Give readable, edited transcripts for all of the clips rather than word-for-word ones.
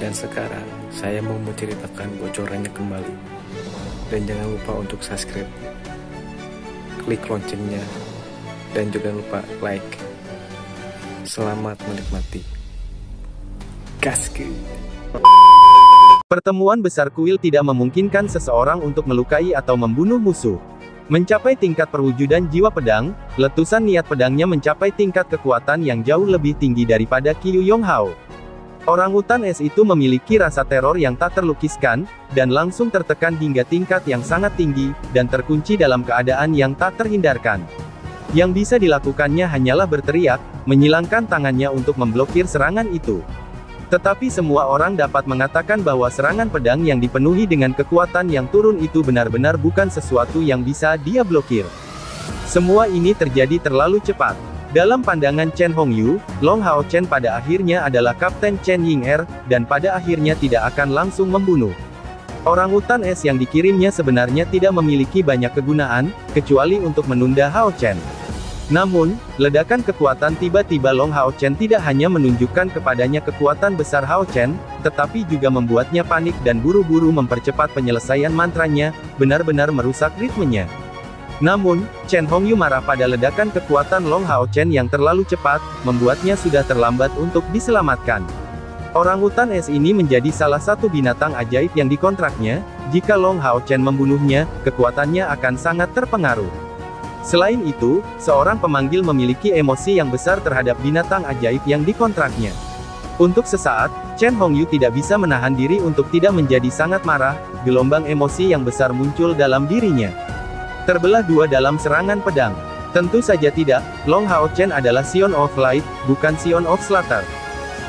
Dan sekarang, saya mau menceritakan bocorannya kembali. Dan jangan lupa untuk subscribe, klik loncengnya, dan juga lupa like. Selamat menikmati. Gaskeun. Pertemuan besar kuil tidak memungkinkan seseorang untuk melukai atau membunuh musuh. Mencapai tingkat perwujudan jiwa pedang, letusan niat pedangnya mencapai tingkat kekuatan yang jauh lebih tinggi daripada Qiu Yonghao. Orangutan es itu memiliki rasa teror yang tak terlukiskan, dan langsung tertekan hingga tingkat yang sangat tinggi, dan terkunci dalam keadaan yang tak terhindarkan. Yang bisa dilakukannya hanyalah berteriak, menyilangkan tangannya untuk memblokir serangan itu. Tetapi semua orang dapat mengatakan bahwa serangan pedang yang dipenuhi dengan kekuatan yang turun itu benar-benar bukan sesuatu yang bisa dia blokir. Semua ini terjadi terlalu cepat. Dalam pandangan Chen Hongyu, Long Hao Chen pada akhirnya adalah Kapten Chen Ying'er, dan pada akhirnya tidak akan langsung membunuh. Orangutan es yang dikirimnya sebenarnya tidak memiliki banyak kegunaan, kecuali untuk menunda Hao Chen. Namun, ledakan kekuatan tiba-tiba Long Hao Chen tidak hanya menunjukkan kepadanya kekuatan besar Hao Chen, tetapi juga membuatnya panik dan buru-buru mempercepat penyelesaian mantranya, benar-benar merusak ritmenya. Namun, Chen Hongyu marah pada ledakan kekuatan Long Hao Chen yang terlalu cepat, membuatnya sudah terlambat untuk diselamatkan. Orangutan es ini menjadi salah satu binatang ajaib yang dikontraknya, jika Long Hao Chen membunuhnya, kekuatannya akan sangat terpengaruh. Selain itu, seorang pemanggil memiliki emosi yang besar terhadap binatang ajaib yang dikontraknya. Untuk sesaat, Chen Hongyu tidak bisa menahan diri untuk tidak menjadi sangat marah, gelombang emosi yang besar muncul dalam dirinya. Terbelah dua dalam serangan pedang. Tentu saja tidak, Long Hao Chen adalah Sion of Light, bukan Sion of Slaughter.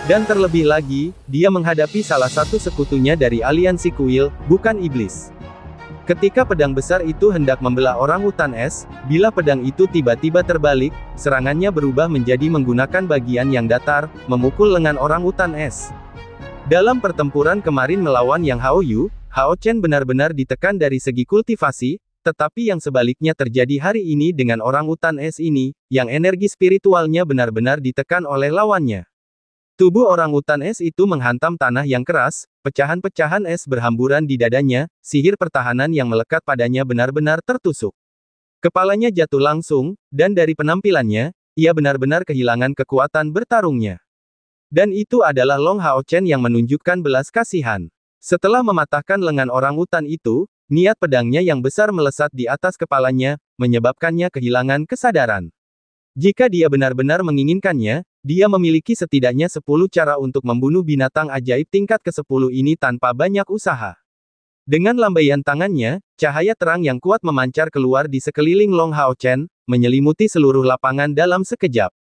Dan terlebih lagi, dia menghadapi salah satu sekutunya dari aliansi kuil, bukan iblis. Ketika pedang besar itu hendak membelah orangutan es, bila pedang itu tiba-tiba terbalik, serangannya berubah menjadi menggunakan bagian yang datar, memukul lengan orangutan es. Dalam pertempuran kemarin melawan Yang Hao Yu, Hao Chen benar-benar ditekan dari segi kultivasi, tetapi yang sebaliknya terjadi hari ini dengan orangutan es ini, yang energi spiritualnya benar-benar ditekan oleh lawannya. Tubuh orangutan es itu menghantam tanah yang keras, pecahan-pecahan es berhamburan di dadanya, sihir pertahanan yang melekat padanya benar-benar tertusuk. Kepalanya jatuh langsung, dan dari penampilannya, ia benar-benar kehilangan kekuatan bertarungnya. Dan itu adalah Long Hao Chen yang menunjukkan belas kasihan. Setelah mematahkan lengan orangutan itu, niat pedangnya yang besar melesat di atas kepalanya, menyebabkannya kehilangan kesadaran. Jika dia benar-benar menginginkannya, dia memiliki setidaknya 10 cara untuk membunuh binatang ajaib tingkat ke-10 ini tanpa banyak usaha. Dengan lambaian tangannya, cahaya terang yang kuat memancar keluar di sekeliling Long Hao Chen, menyelimuti seluruh lapangan dalam sekejap.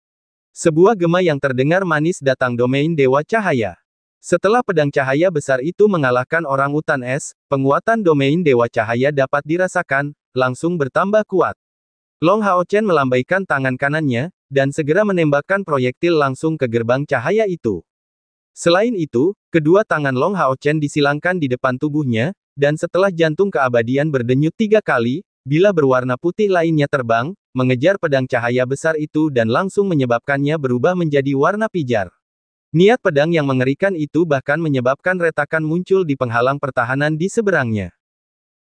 Sebuah gema yang terdengar manis datang domain Dewa Cahaya. Setelah pedang cahaya besar itu mengalahkan orangutan es, penguatan domain Dewa Cahaya dapat dirasakan, langsung bertambah kuat. Long Hao Chen melambaikan tangan kanannya, dan segera menembakkan proyektil langsung ke gerbang cahaya itu. Selain itu, kedua tangan Long Hao Chen disilangkan di depan tubuhnya, dan setelah jantung keabadian berdenyut 3 kali, bila berwarna putih lainnya terbang, mengejar pedang cahaya besar itu dan langsung menyebabkannya berubah menjadi warna pijar. Niat pedang yang mengerikan itu bahkan menyebabkan retakan muncul di penghalang pertahanan di seberangnya.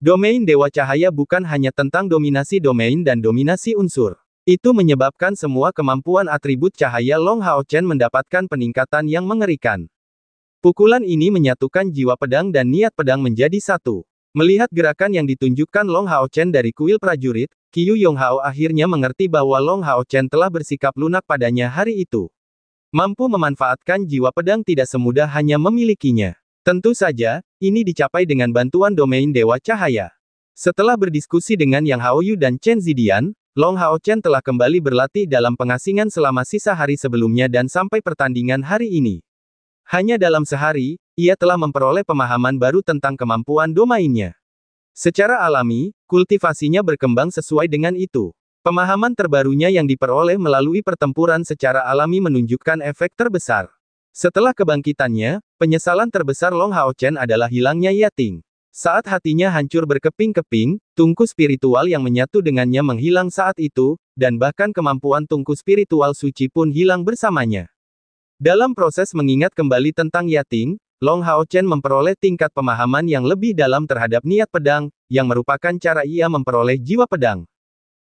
Domain Dewa Cahaya bukan hanya tentang dominasi domain dan dominasi unsur. Itu menyebabkan semua kemampuan atribut cahaya Long Hao Chen mendapatkan peningkatan yang mengerikan. Pukulan ini menyatukan jiwa pedang dan niat pedang menjadi satu. Melihat gerakan yang ditunjukkan Long Hao Chen dari kuil prajurit, Qiu Yonghao akhirnya mengerti bahwa Long Hao Chen telah bersikap lunak padanya hari itu. Mampu memanfaatkan jiwa pedang tidak semudah hanya memilikinya. Tentu saja, ini dicapai dengan bantuan domain Dewa Cahaya. Setelah berdiskusi dengan Yang Hao Yu dan Chen Zidian, Long Hao Chen telah kembali berlatih dalam pengasingan selama sisa hari sebelumnya dan sampai pertandingan hari ini. Hanya dalam sehari, ia telah memperoleh pemahaman baru tentang kemampuan domainnya. Secara alami, kultivasinya berkembang sesuai dengan itu. Pemahaman terbarunya yang diperoleh melalui pertempuran secara alami menunjukkan efek terbesar. Setelah kebangkitannya, penyesalan terbesar Long Hao Chen adalah hilangnya Yating. Saat hatinya hancur berkeping-keping, tungku spiritual yang menyatu dengannya menghilang saat itu, dan bahkan kemampuan tungku spiritual suci pun hilang bersamanya. Dalam proses mengingat kembali tentang Yating, Long Hao Chen memperoleh tingkat pemahaman yang lebih dalam terhadap niat pedang, yang merupakan cara ia memperoleh jiwa pedang.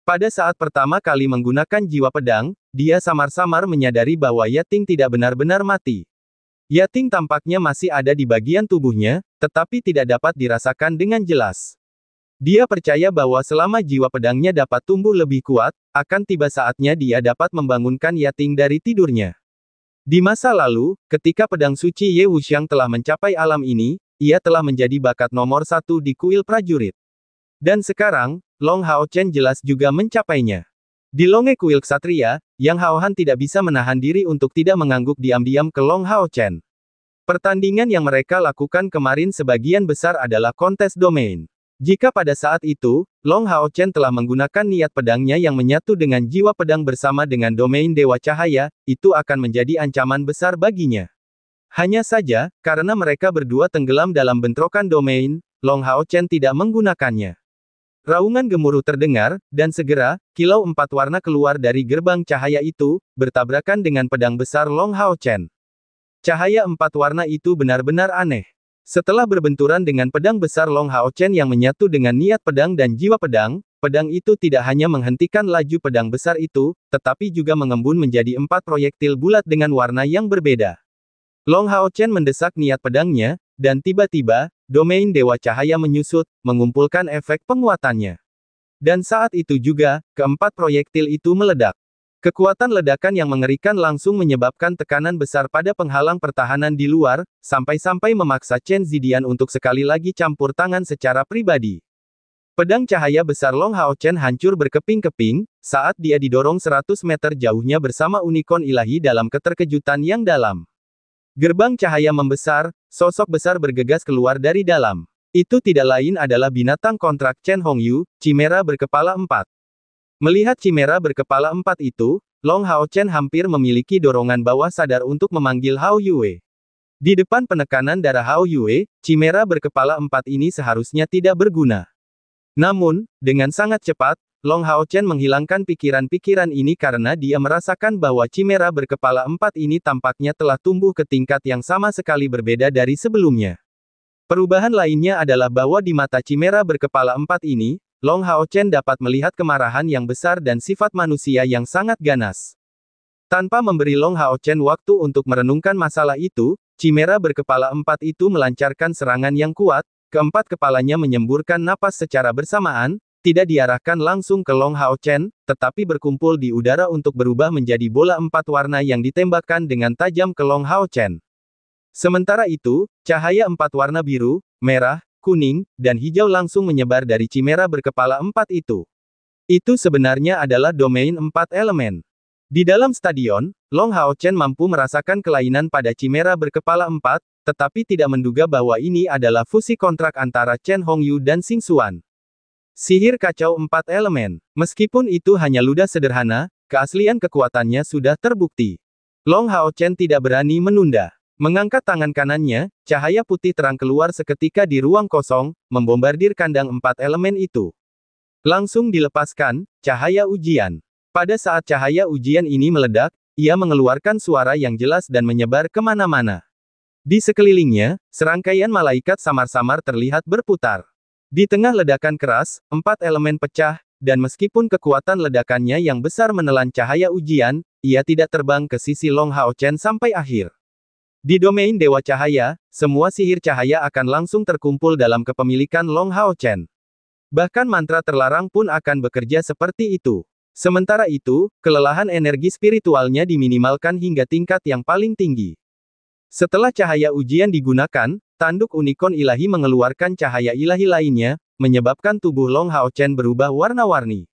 Pada saat pertama kali menggunakan jiwa pedang, dia samar-samar menyadari bahwa Yating tidak benar-benar mati. Yating tampaknya masih ada di bagian tubuhnya, tetapi tidak dapat dirasakan dengan jelas. Dia percaya bahwa selama jiwa pedangnya dapat tumbuh lebih kuat, akan tiba saatnya dia dapat membangunkan Yating dari tidurnya. Di masa lalu, ketika pedang suci Ye Wuxiang telah mencapai alam ini, ia telah menjadi bakat nomor 1 di kuil prajurit. Dan sekarang, Long Hao Chen jelas juga mencapainya. Di Longe Kuil Ksatria, Yang Hao Han tidak bisa menahan diri untuk tidak mengangguk diam-diam ke Long Hao Chen. Pertandingan yang mereka lakukan kemarin sebagian besar adalah kontes domain. Jika pada saat itu, Long Hao Chen telah menggunakan niat pedangnya yang menyatu dengan jiwa pedang bersama dengan domain Dewa Cahaya, itu akan menjadi ancaman besar baginya. Hanya saja, karena mereka berdua tenggelam dalam bentrokan domain, Long Hao Chen tidak menggunakannya. Raungan gemuruh terdengar, dan segera, kilau 4 warna keluar dari gerbang cahaya itu, bertabrakan dengan pedang besar Long Hao Chen. Cahaya 4 warna itu benar-benar aneh. Setelah berbenturan dengan pedang besar Long Hao Chen yang menyatu dengan niat pedang dan jiwa pedang, pedang itu tidak hanya menghentikan laju pedang besar itu, tetapi juga mengembun menjadi 4 proyektil bulat dengan warna yang berbeda. Long Hao Chen mendesak niat pedangnya, dan tiba-tiba, domain Dewa Cahaya menyusut, mengumpulkan efek penguatannya. Dan saat itu juga, keempat proyektil itu meledak. Kekuatan ledakan yang mengerikan langsung menyebabkan tekanan besar pada penghalang pertahanan di luar, sampai-sampai memaksa Chen Zidian untuk sekali lagi campur tangan secara pribadi. Pedang cahaya besar Long Hao Chen hancur berkeping-keping, saat dia didorong 100 meter jauhnya bersama unicorn ilahi dalam keterkejutan yang dalam. Gerbang cahaya membesar, sosok besar bergegas keluar dari dalam. Itu tidak lain adalah binatang kontrak Chen Hongyu, Chimera berkepala 4. Melihat Chimera berkepala 4 itu, Long Hao Chen hampir memiliki dorongan bawah sadar untuk memanggil Hao Yue. Di depan penekanan darah Hao Yue, Chimera berkepala 4 ini seharusnya tidak berguna. Namun, dengan sangat cepat, Long Hao Chen menghilangkan pikiran-pikiran ini karena dia merasakan bahwa Chimera berkepala 4 ini tampaknya telah tumbuh ke tingkat yang sama sekali berbeda dari sebelumnya. Perubahan lainnya adalah bahwa di mata Chimera berkepala 4 ini, Long Hao Chen dapat melihat kemarahan yang besar dan sifat manusia yang sangat ganas. Tanpa memberi Long Hao Chen waktu untuk merenungkan masalah itu, Chimera berkepala 4 itu melancarkan serangan yang kuat, keempat kepalanya menyemburkan napas secara bersamaan, tidak diarahkan langsung ke Long Hao Chen, tetapi berkumpul di udara untuk berubah menjadi bola 4 warna yang ditembakkan dengan tajam ke Long Hao Chen. Sementara itu, cahaya 4 warna biru, merah, kuning, dan hijau langsung menyebar dari Chimera berkepala 4 itu. Itu sebenarnya adalah domain 4 elemen. Di dalam stadion, Long Hao Chen mampu merasakan kelainan pada Chimera berkepala 4, tetapi tidak menduga bahwa ini adalah fusi kontrak antara Chen Hongyu dan Xing Xuan. Sihir kacau 4 elemen. Meskipun itu hanya ludah sederhana, keaslian kekuatannya sudah terbukti. Long Hao Chen tidak berani menunda. Mengangkat tangan kanannya, cahaya putih terang keluar seketika di ruang kosong, membombardir kandang 4 elemen itu. Langsung dilepaskan, cahaya ujian. Pada saat cahaya ujian ini meledak, ia mengeluarkan suara yang jelas dan menyebar kemana-mana. Di sekelilingnya, serangkaian malaikat samar-samar terlihat berputar. Di tengah ledakan keras, 4 elemen pecah, dan meskipun kekuatan ledakannya yang besar menelan cahaya ujian, ia tidak terbang ke sisi Long Hao Chen sampai akhir. Di domain Dewa Cahaya, semua sihir cahaya akan langsung terkumpul dalam kepemilikan Long Hao Chen. Bahkan mantra terlarang pun akan bekerja seperti itu. Sementara itu, kelelahan energi spiritualnya diminimalkan hingga tingkat yang paling tinggi. Setelah cahaya ujian digunakan, tanduk unicorn ilahi mengeluarkan cahaya ilahi lainnya, menyebabkan tubuh Long Hao Chen berubah warna-warni.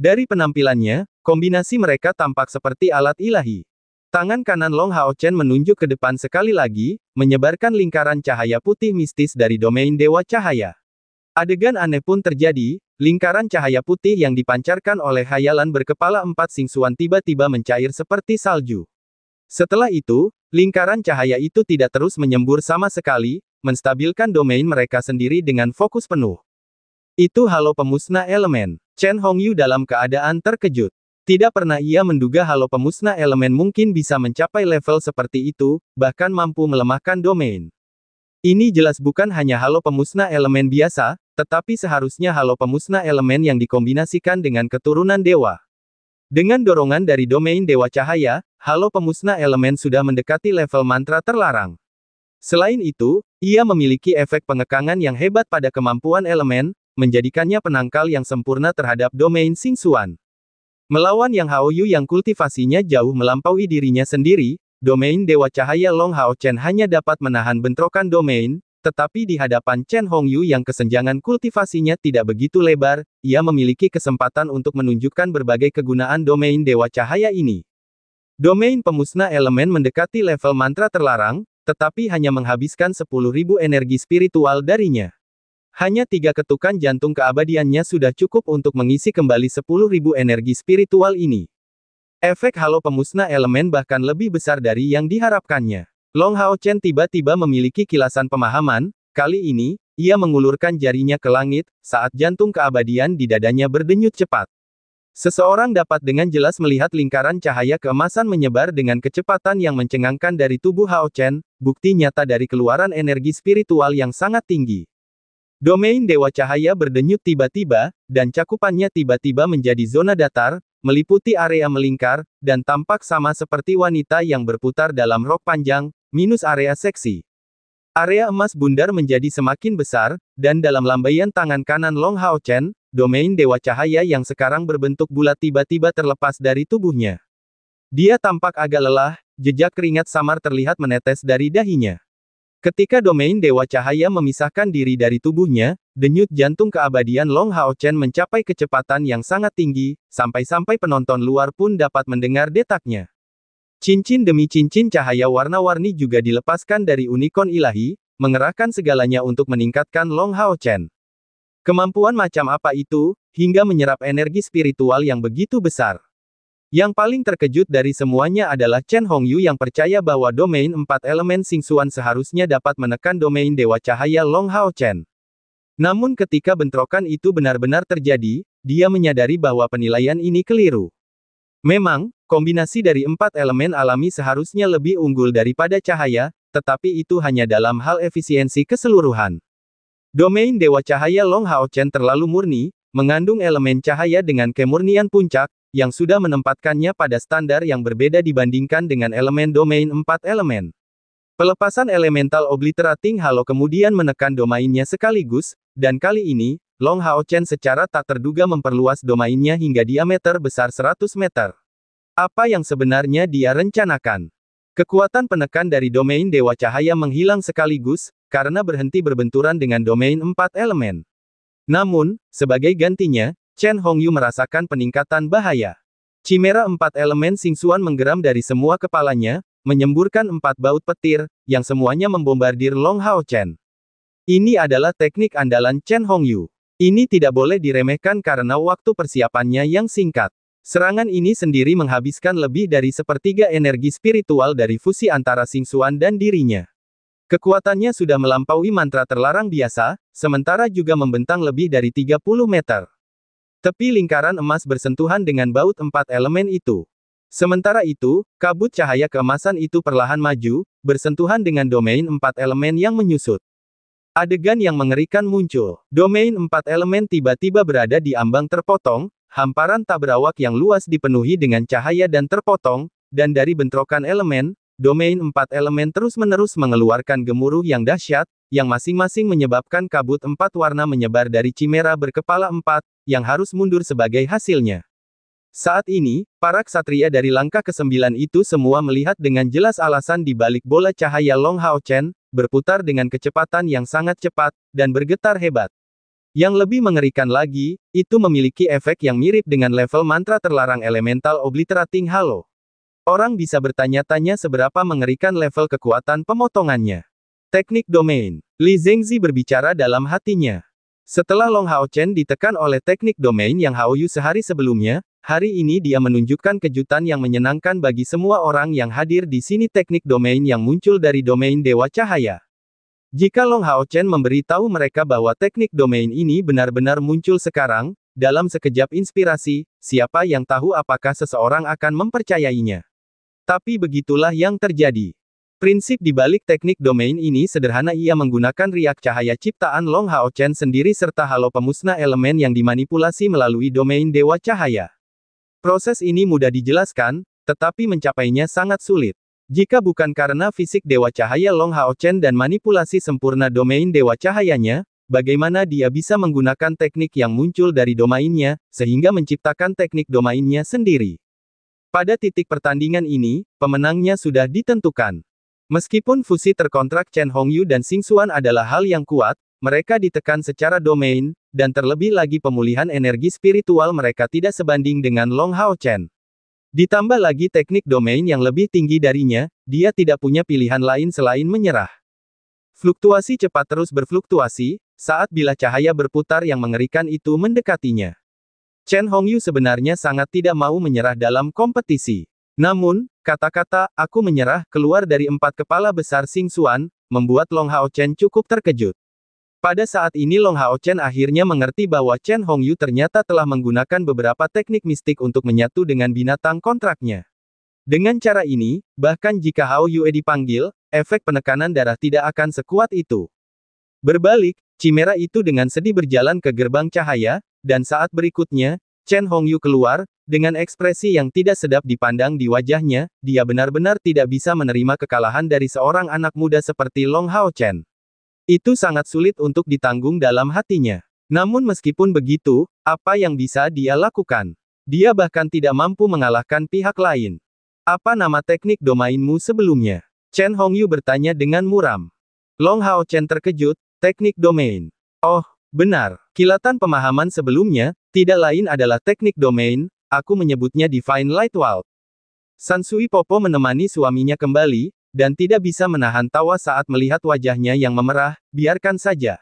Dari penampilannya, kombinasi mereka tampak seperti alat ilahi. Tangan kanan Long Hao Chen menunjuk ke depan sekali lagi, menyebarkan lingkaran cahaya putih mistis dari domain Dewa Cahaya. Adegan aneh pun terjadi, lingkaran cahaya putih yang dipancarkan oleh hayalan berkepala 4 Xing Xuan tiba-tiba mencair seperti salju. Setelah itu, lingkaran cahaya itu tidak terus menyembur sama sekali, menstabilkan domain mereka sendiri dengan fokus penuh. Itu halo pemusnah elemen. Chen Hongyu dalam keadaan terkejut. Tidak pernah ia menduga halo pemusnah elemen mungkin bisa mencapai level seperti itu, bahkan mampu melemahkan domain. Ini jelas bukan hanya halo pemusnah elemen biasa, tetapi seharusnya halo pemusnah elemen yang dikombinasikan dengan keturunan dewa. Dengan dorongan dari domain dewa cahaya, halo pemusnah elemen sudah mendekati level mantra terlarang. Selain itu, ia memiliki efek pengekangan yang hebat pada kemampuan elemen, menjadikannya penangkal yang sempurna terhadap domain Xingxuan. Melawan Yang Haoyu yang kultivasinya jauh melampaui dirinya sendiri, domain Dewa Cahaya Long Hao Chen hanya dapat menahan bentrokan domain, tetapi di hadapan Chen Hongyu yang kesenjangan kultivasinya tidak begitu lebar, ia memiliki kesempatan untuk menunjukkan berbagai kegunaan domain Dewa Cahaya ini. Domain pemusnah elemen mendekati level mantra terlarang, tetapi hanya menghabiskan 10.000 energi spiritual darinya. Hanya 3 ketukan jantung keabadiannya sudah cukup untuk mengisi kembali 10.000 energi spiritual ini. Efek halo pemusnah elemen bahkan lebih besar dari yang diharapkannya. Long Hao Chen tiba-tiba memiliki kilasan pemahaman, kali ini, ia mengulurkan jarinya ke langit, saat jantung keabadian di dadanya berdenyut cepat. Seseorang dapat dengan jelas melihat lingkaran cahaya keemasan menyebar dengan kecepatan yang mencengangkan dari tubuh Hao Chen, bukti nyata dari keluaran energi spiritual yang sangat tinggi. Domain Dewa Cahaya berdenyut tiba-tiba, dan cakupannya tiba-tiba menjadi zona datar, meliputi area melingkar, dan tampak sama seperti wanita yang berputar dalam rok panjang, minus area seksi. Area emas bundar menjadi semakin besar, dan dalam lambaian tangan kanan Long Hao Chen, domain Dewa Cahaya yang sekarang berbentuk bulat tiba-tiba terlepas dari tubuhnya. Dia tampak agak lelah, jejak keringat samar terlihat menetes dari dahinya. Ketika domain Dewa Cahaya memisahkan diri dari tubuhnya, denyut jantung keabadian Long Hao Chen mencapai kecepatan yang sangat tinggi, sampai-sampai penonton luar pun dapat mendengar detaknya. Cincin demi cincin cahaya warna-warni juga dilepaskan dari unicorn ilahi, mengerahkan segalanya untuk meningkatkan Long Hao Chen. Kemampuan macam apa itu, hingga menyerap energi spiritual yang begitu besar? Yang paling terkejut dari semuanya adalah Chen Hongyu yang percaya bahwa domain 4 elemen Xingxuan seharusnya dapat menekan domain Dewa Cahaya Long Hao Chen. Namun ketika bentrokan itu benar-benar terjadi, dia menyadari bahwa penilaian ini keliru. Memang, kombinasi dari 4 elemen alami seharusnya lebih unggul daripada cahaya, tetapi itu hanya dalam hal efisiensi keseluruhan. Domain Dewa Cahaya Long Hao Chen terlalu murni, mengandung elemen cahaya dengan kemurnian puncak, yang sudah menempatkannya pada standar yang berbeda dibandingkan dengan elemen domain 4 elemen. Pelepasan elemental obliterating halo kemudian menekan domainnya sekaligus, dan kali ini, Long Hao Chen secara tak terduga memperluas domainnya hingga diameter besar 100 meter. Apa yang sebenarnya dia rencanakan? Kekuatan penekan dari domain Dewa Cahaya menghilang sekaligus, karena berhenti berbenturan dengan domain 4 elemen. Namun, sebagai gantinya, Chen Hongyu merasakan peningkatan bahaya. Chimera 4 elemen Xingxuan menggeram dari semua kepalanya, menyemburkan 4 baut petir, yang semuanya membombardir Long Hao Chen. Ini adalah teknik andalan Chen Hongyu. Ini tidak boleh diremehkan karena waktu persiapannya yang singkat. Serangan ini sendiri menghabiskan lebih dari sepertiga energi spiritual dari fusi antara Xingxuan dan dirinya. Kekuatannya sudah melampaui mantra terlarang biasa, sementara juga membentang lebih dari 30 meter. Tepi lingkaran emas bersentuhan dengan baut 4 elemen itu. Sementara itu, kabut cahaya keemasan itu perlahan maju, bersentuhan dengan domain 4 elemen yang menyusut. Adegan yang mengerikan muncul. Domain 4 elemen tiba-tiba berada di ambang terpotong, hamparan tak berawak yang luas dipenuhi dengan cahaya dan terpotong, dan dari bentrokan elemen, domain 4 elemen terus-menerus mengeluarkan gemuruh yang dahsyat, yang masing-masing menyebabkan kabut 4 warna menyebar dari Chimera berkepala 4, yang harus mundur sebagai hasilnya. Saat ini, para ksatria dari langkah ke-9 itu semua melihat dengan jelas alasan di balik bola cahaya Long Hao Chen, berputar dengan kecepatan yang sangat cepat, dan bergetar hebat. Yang lebih mengerikan lagi, itu memiliki efek yang mirip dengan level mantra terlarang elemental obliterating halo. Orang bisa bertanya-tanya seberapa mengerikan level kekuatan pemotongannya. Teknik domain. Li Zengzi berbicara dalam hatinya. Setelah Long Hao Chen ditekan oleh teknik domain yang Haoyu sehari sebelumnya, hari ini dia menunjukkan kejutan yang menyenangkan bagi semua orang yang hadir di sini. Teknik domain yang muncul dari domain Dewa Cahaya. Jika Long Hao Chen memberitahu mereka bahwa teknik domain ini benar-benar muncul sekarang, dalam sekejap inspirasi, siapa yang tahu apakah seseorang akan mempercayainya. Tapi begitulah yang terjadi. Prinsip di balik teknik domain ini sederhana, ia menggunakan riak cahaya ciptaan Long Hao Chen sendiri serta halo pemusnah elemen yang dimanipulasi melalui domain Dewa Cahaya. Proses ini mudah dijelaskan, tetapi mencapainya sangat sulit. Jika bukan karena fisik Dewa Cahaya Long Hao Chen dan manipulasi sempurna domain Dewa Cahayanya, bagaimana dia bisa menggunakan teknik yang muncul dari domainnya, sehingga menciptakan teknik domainnya sendiri. Pada titik pertandingan ini, pemenangnya sudah ditentukan. Meskipun fusi terkontrak Chen Hongyu dan Xing Xuan adalah hal yang kuat, mereka ditekan secara domain, dan terlebih lagi pemulihan energi spiritual mereka tidak sebanding dengan Long Hao Chen. Ditambah lagi teknik domain yang lebih tinggi darinya, dia tidak punya pilihan lain selain menyerah. Fluktuasi cepat terus berfluktuasi, saat bilah cahaya berputar yang mengerikan itu mendekatinya. Chen Hongyu sebenarnya sangat tidak mau menyerah dalam kompetisi. Namun, kata-kata, "aku menyerah," keluar dari 4 kepala besar Xing Xuan, membuat Long Hao Chen cukup terkejut. Pada saat ini Long Hao Chen akhirnya mengerti bahwa Chen Hongyu ternyata telah menggunakan beberapa teknik mistik untuk menyatu dengan binatang kontraknya. Dengan cara ini, bahkan jika Hao Yue dipanggil, efek penekanan darah tidak akan sekuat itu. Berbalik, Chimera itu dengan sedih berjalan ke gerbang cahaya, dan saat berikutnya, Chen Hongyu keluar, dengan ekspresi yang tidak sedap dipandang di wajahnya, dia benar-benar tidak bisa menerima kekalahan dari seorang anak muda seperti Long Hao Chen. Itu sangat sulit untuk ditanggung dalam hatinya. Namun meskipun begitu, apa yang bisa dia lakukan? Dia bahkan tidak mampu mengalahkan pihak lain. Apa nama teknik domainmu sebelumnya? Chen Hongyu bertanya dengan muram. Long Hao Chen terkejut, teknik domain. Oh, benar. Kilatan pemahaman sebelumnya, tidak lain adalah teknik domain, aku menyebutnya Divine Light World. Sansui Popo menemani suaminya kembali, dan tidak bisa menahan tawa saat melihat wajahnya yang memerah, biarkan saja.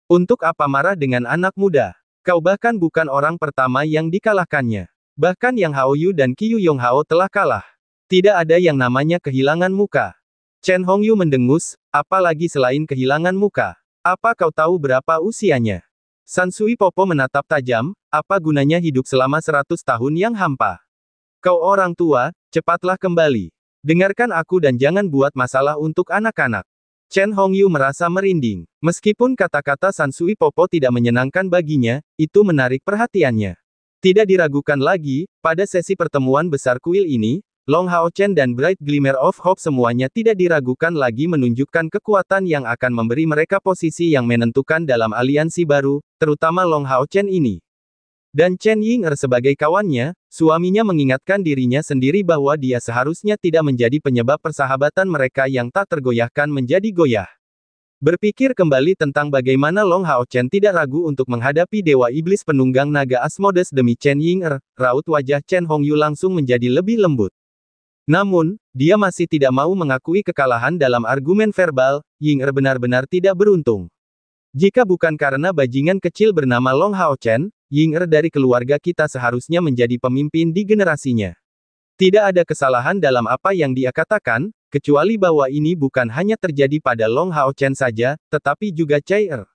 Untuk apa marah dengan anak muda? Kau bahkan bukan orang pertama yang dikalahkannya. Bahkan Yang Hao Yu dan Qiu Yong Hao telah kalah. Tidak ada yang namanya kehilangan muka. Chen Hongyu mendengus, apalagi selain kehilangan muka. Apa kau tahu berapa usianya? Sansui Popo menatap tajam, apa gunanya hidup selama 100 tahun yang hampa? Kau orang tua, cepatlah kembali. Dengarkan aku dan jangan buat masalah untuk anak-anak. Chen Hongyu merasa merinding. Meskipun kata-kata Sansui Popo tidak menyenangkan baginya, itu menarik perhatiannya. Tidak diragukan lagi, pada sesi pertemuan besar kuil ini, Long Hao Chen dan Bright Glimmer of Hope semuanya tidak diragukan lagi menunjukkan kekuatan yang akan memberi mereka posisi yang menentukan dalam aliansi baru, terutama Long Hao Chen ini. Dan Chen Ying'er sebagai kawannya, suaminya mengingatkan dirinya sendiri bahwa dia seharusnya tidak menjadi penyebab persahabatan mereka yang tak tergoyahkan menjadi goyah. Berpikir kembali tentang bagaimana Long Hao Chen tidak ragu untuk menghadapi Dewa Iblis Penunggang Naga Asmodes demi Chen Ying'er, raut wajah Chen Hongyu langsung menjadi lebih lembut. Namun, dia masih tidak mau mengakui kekalahan dalam argumen verbal, Ying'er benar-benar tidak beruntung. Jika bukan karena bajingan kecil bernama Long Hao Chen, Ying'er dari keluarga kita seharusnya menjadi pemimpin di generasinya. Tidak ada kesalahan dalam apa yang dia katakan, kecuali bahwa ini bukan hanya terjadi pada Long Hao Chen saja, tetapi juga Chai Er.